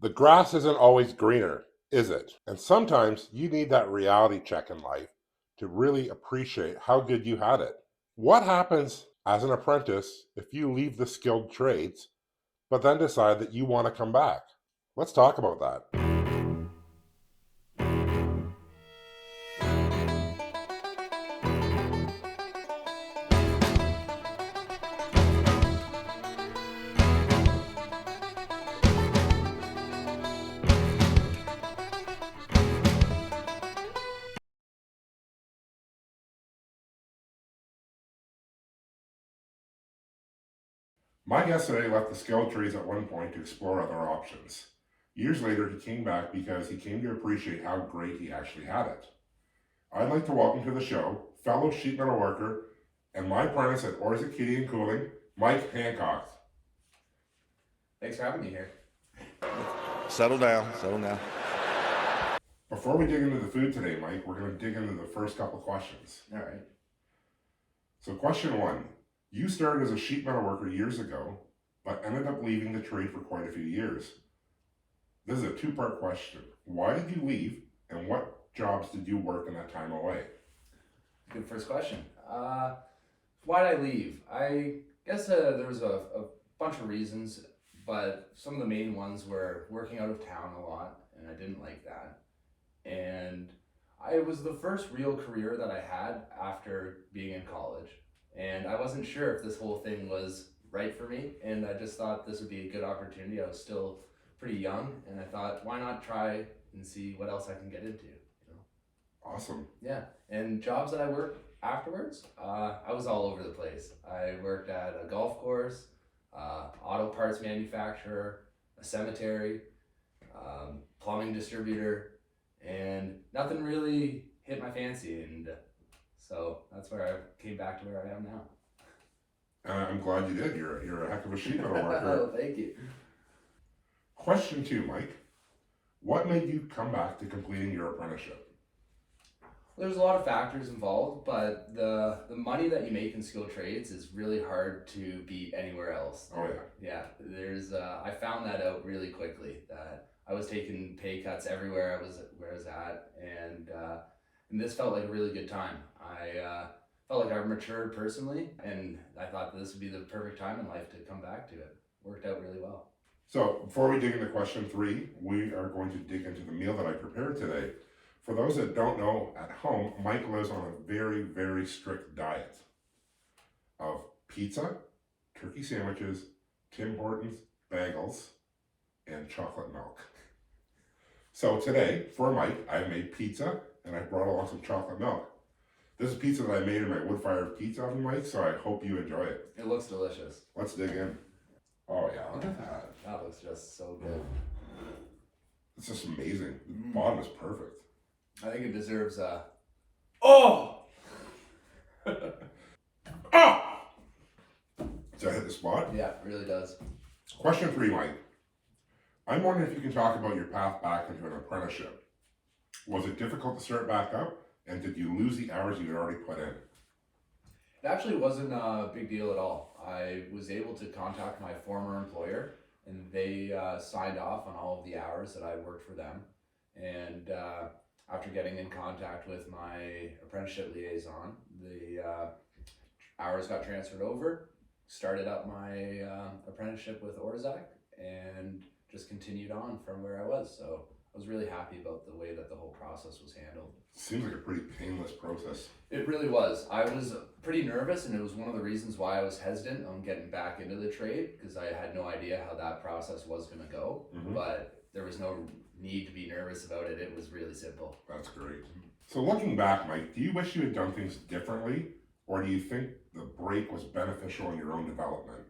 The grass isn't always greener, is it? And sometimes you need that reality check in life to really appreciate how good you had it. What happens as an apprentice if you leave the skilled trades, but then decide that you want to come back? Let's talk about that. My guest today left the skilled trades at one point to explore other options. Years later, he came back because he came to appreciate how great he actually had it. I'd like to welcome to the show fellow sheet metal worker and my apprentice at Orza Kitty and Cooling, Mike Hancock. Thanks for having me here. Settle down, settle down. Before we dig into the food today, Mike, we're going to dig into the first couple questions. All right. So question one, you started as a sheet metal worker years ago, but ended up leaving the trade for quite a few years. This is a two-part question. Why did you leave, and what jobs did you work in that time away? Good first question. Why did I leave? I guess there was a bunch of reasons, but some of the main ones were working out of town a lot, and I didn't like that. And it was the first real career that I had after being in college. And I wasn't sure if this whole thing was right for me, and I just thought this would be a good opportunity. I was still pretty young, and I thought, why not try and see what else I can get into, you know? Awesome. Yeah, and jobs that I worked afterwards, I was all over the place. I worked at a golf course, auto parts manufacturer, a cemetery, plumbing distributor, and nothing really hit my fancy, and so that's where I came back to where I am now. I'm glad you did. You're a heck of a sheet metal worker. Oh, thank you. Question two, Mike. What made you come back to completing your apprenticeship? There's a lot of factors involved, but the money that you make in skilled trades is really hard to beat anywhere else. Oh yeah. Yeah, there's I found that out really quickly that I was taking pay cuts everywhere where I was at, and this felt like a really good time. I felt like I matured personally, and I thought that this would be the perfect time in life to come back to it. Worked out really well. So before we dig into question three, we are going to dig into the meal that I prepared today. For those that don't know, at home, Mike lives on a very, very strict diet of pizza, turkey sandwiches, Tim Hortons, bagels, and chocolate milk. So today, for Mike, I made pizza, and I brought along some chocolate milk. This is pizza that I made in my wood-fired pizza oven, Mike, so I hope you enjoy it. It looks delicious. Let's dig in. Oh yeah, look at that. That looks just so good. It's just amazing. The bottom is perfect. I think it deserves a. Oh! Ah! Does that hit the spot? Yeah, it really does. Question three, Mike. I'm wondering if you can talk about your path back into an apprenticeship. Was it difficult to start back up? And did you lose the hours you had already put in? It actually wasn't a big deal at all. I was able to contact my former employer, and they signed off on all of the hours that I worked for them. And after getting in contact with my apprenticeship liaison, the hours got transferred over, started up my apprenticeship with Orzac, and just continued on from where I was. So I was really happy about the way that the whole process was handled. Seems like a pretty painless process. It really was. I was pretty nervous, and it was one of the reasons why I was hesitant on getting back into the trade, because I had no idea how that process was going to go. Mm-hmm. But there was no need to be nervous about it. It was really simple. That's great. So looking back, Mike, do you wish you had done things differently, or do you think the break was beneficial in your own development?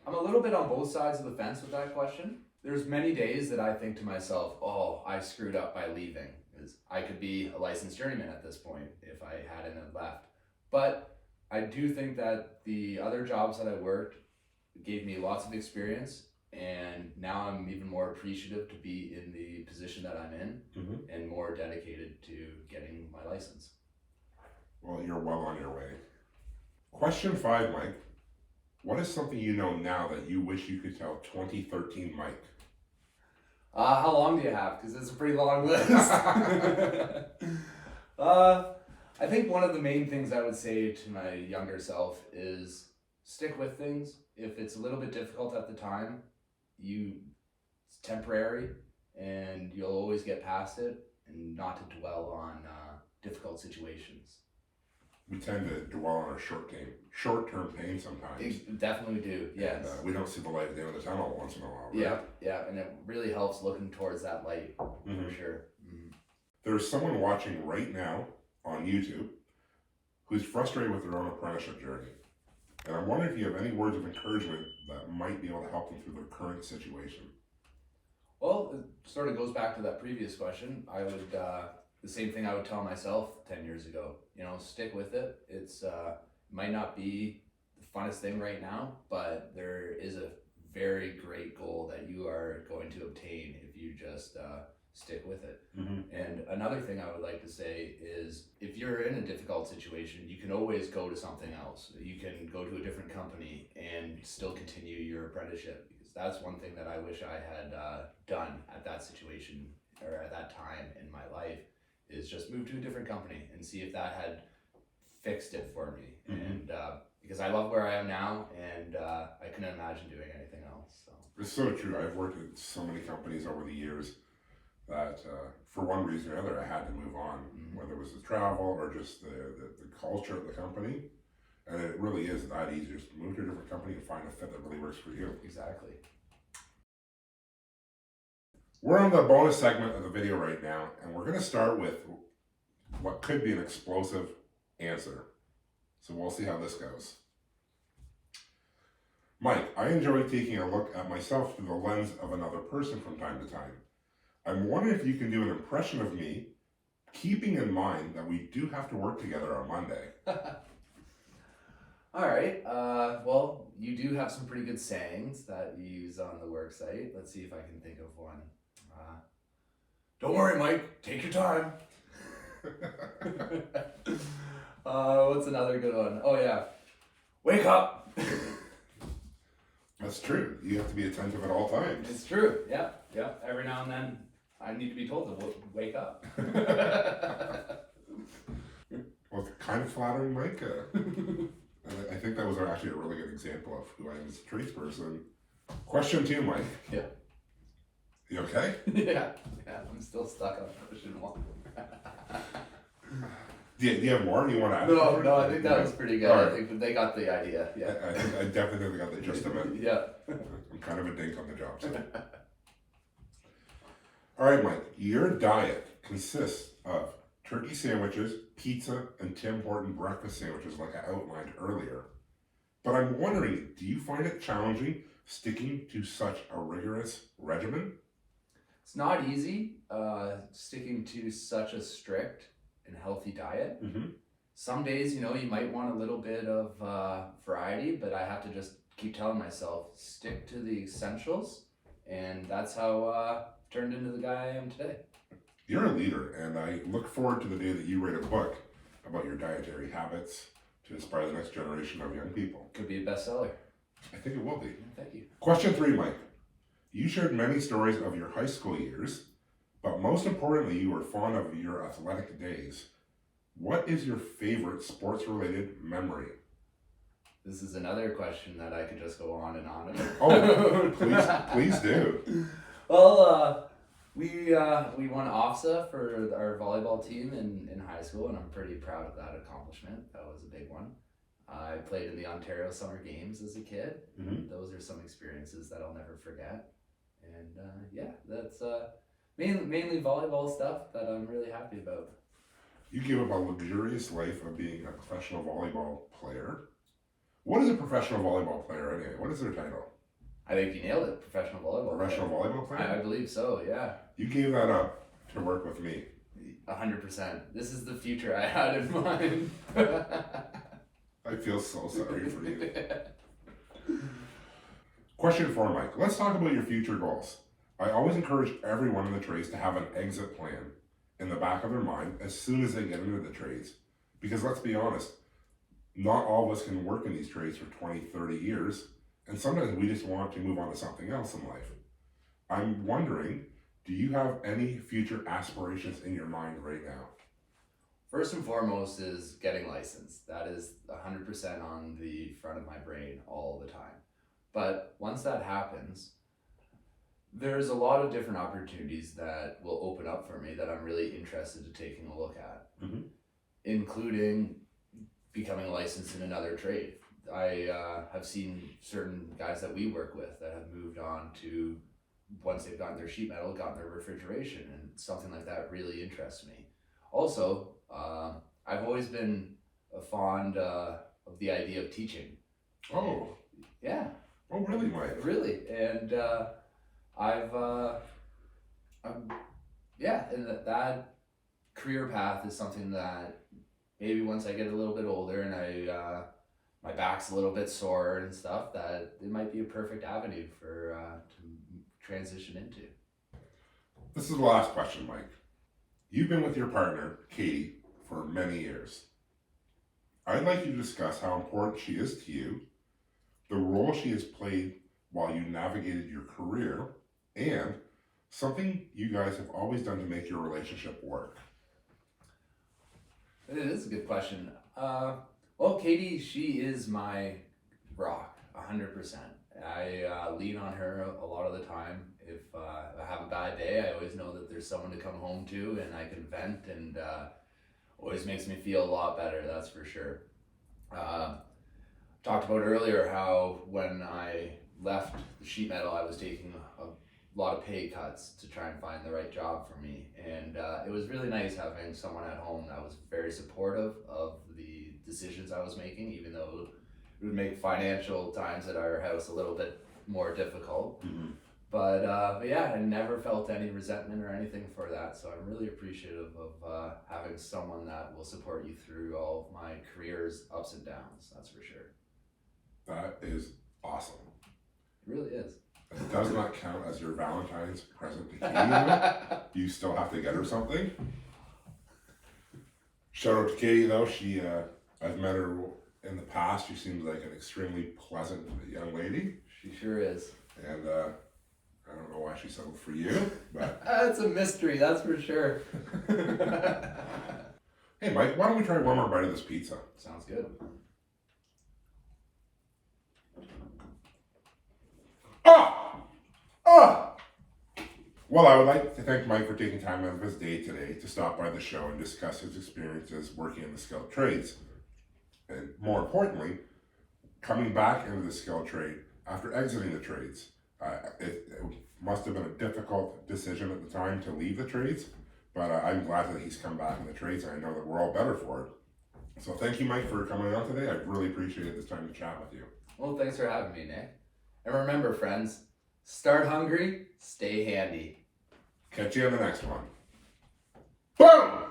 I'm a little bit on both sides of the fence with that question. There's many days that I think to myself, oh, I screwed up by leaving. Because I could be a licensed journeyman at this point if I hadn't left. But I do think that the other jobs that I worked gave me lots of experience, and now I'm even more appreciative to be in the position that I'm in, and more dedicated to getting my license. Well, you're well on your way. Question five, Mike. What is something you know now that you wish you could tell 2013 Mike? How long do you have? Because it's a pretty long list. I think one of the main things I would say to my younger self is stick with things. If it's a little bit difficult at the time, it's temporary, and you'll always get past it, and not to dwell on difficult situations. We tend to dwell on our short-term pain sometimes. Definitely do, yes. And, we don't see the light at the end of the tunnel once in a while, right? Yeah, and it really helps looking towards that light, Mhm. for sure. Mm-hmm. There's someone watching right now on YouTube who's frustrated with their own apprenticeship journey. And I'm wondering if you have any words of encouragement that might be able to help them through their current situation. Well, it sort of goes back to that previous question. I would, the same thing I would tell myself 10 years ago, stick with it. It's, might not be the funnest thing right now, but there is a very great goal that you are going to obtain if you just, stick with it. Mm-hmm. And another thing I would like to say is if you're in a difficult situation, you can always go to something else. You can go to a different company and still continue your apprenticeship, because that's one thing that I wish I had done at that situation or at that time in my life, is just move to a different company and see if that had fixed it for me. Mm-hmm. And because I love where I am now, and I couldn't imagine doing anything else. So. It's so true. I've worked at so many companies over the years that for one reason or another I had to move on, whether it was the travel or just the culture of the company. And it really is that easy. Just move to a different company and find a fit that really works for you. Exactly. We're on the bonus segment of the video right now, and we're going to start with what could be an explosive answer. So we'll see how this goes. Mike, I enjoy taking a look at myself through the lens of another person from time to time. I'm wondering if you can do an impression of me, keeping in mind that we do have to work together on Monday. All right. Well, you do have some pretty good sayings that you use on the work site. Let's see if I can think of one. Don't worry, Mike. Take your time. What's another good one? Oh, yeah. Wake up. That's true. You have to be attentive at all times. It's true. Yeah. Every now and then, I need to be told to wake up. Well, it's kind of flattering, Mike. I think that was actually a really good example of who I am as a tradesperson. Question 2, Mike. Yeah. You okay? Yeah, I'm still stuck on question 1. Do you have more? Do you want to add? No, I think that was pretty good. Right. I think they got the idea. Yeah. I definitely got the gist of it. Yeah. I'm kind of a dink on the job site. All right, Mike. Your diet consists of turkey sandwiches, pizza, and Tim Horton breakfast sandwiches like I outlined earlier. But I'm wondering, do you find it challenging sticking to such a rigorous regimen? It's not easy sticking to such a strict and healthy diet. Mm-hmm. Some days, you might want a little bit of variety, but I have to just keep telling myself, stick to the essentials. And that's how I've turned into the guy I am today. You're a leader, and I look forward to the day that you write a book about your dietary habits to inspire the next generation of young people. Could be a bestseller. I think it will be. Thank you. Question 3, Mike. You shared many stories of your high school years, but most importantly, you were fond of your athletic days. What is your favorite sports-related memory? This is another question that I could just go on and on about. Oh, please do. Well, we won OFSA for our volleyball team in high school, and I'm pretty proud of that accomplishment. That was a big one. I played in the Ontario Summer Games as a kid. Mm-hmm. Those are some experiences that I'll never forget. And that's mainly volleyball stuff that I'm really happy about. You give up a luxurious life of being a professional volleyball player. What is a professional volleyball player anyway? What is their title? I think you nailed it. Professional volleyball Volleyball player? I believe so, yeah. You gave that up to work with me. 100%. This is the future I had in mind. I feel so sorry for you. Question 4, Mike. Let's talk about your future goals. I always encourage everyone in the trades to have an exit plan in the back of their mind as soon as they get into the trades. Because let's be honest, not all of us can work in these trades for 20, 30 years, and sometimes we just want to move on to something else in life. I'm wondering, do you have any future aspirations in your mind right now? First and foremost is getting licensed. That is 100% on the front of my brain all the time. But once that happens, there's a lot of different opportunities that will open up for me that I'm really interested in taking a look at, including becoming licensed in another trade. I have seen certain guys that we work with that have moved on to, once they've gotten their sheet metal, gotten their refrigeration, and something like that really interests me. Also, I've always been fond of the idea of teaching. Oh. Yeah. Oh, really, Mike? Really. And and that career path is something that maybe once I get a little bit older and my back's a little bit sore and stuff, that it might be a perfect avenue for to transition into. This is the last question, Mike. You've been with your partner, Katie, for many years. I'd like you to discuss how important she is to you, the role she has played while you navigated your career, and something you guys have always done to make your relationship work. It is a good question. Well, Katie, she is my rock, 100%. I lean on her a lot of the time. If I have a bad day, I always know that there's someone to come home to, and I can vent, and always makes me feel a lot better, that's for sure. Talked about earlier how when I left the sheet metal, I was taking a lot of pay cuts to try and find the right job for me, and it was really nice having someone at home that was very supportive of the decisions I was making, even though it would make financial times at our house a little bit more difficult. But yeah, I never felt any resentment or anything for that, so I'm really appreciative of having someone that will support you through all of my career's ups and downs, that's for sure. That is awesome. It really is. It does not count as your Valentine's present to Katie, though. You still have to get her something. Shout out to Katie, though. I've met her in the past. She seems like an extremely pleasant young lady. She sure is. And I don't know why she settled for you, but It's a mystery, that's for sure. Hey, Mike, why don't we try one more bite of this pizza? Sounds good. Well, I would like to thank Mike for taking time out of his day today to stop by the show and discuss his experiences working in the skilled trades. And more importantly, coming back into the skilled trade after exiting the trades. It must have been a difficult decision at the time to leave the trades, but I'm glad that he's come back in the trades, and I know that we're all better for it. So thank you, Mike, for coming on today. I really appreciated this time to chat with you. Well, thanks for having me, Nick. And remember, friends, start hungry, stay handy. Catch you on the next one. Boom!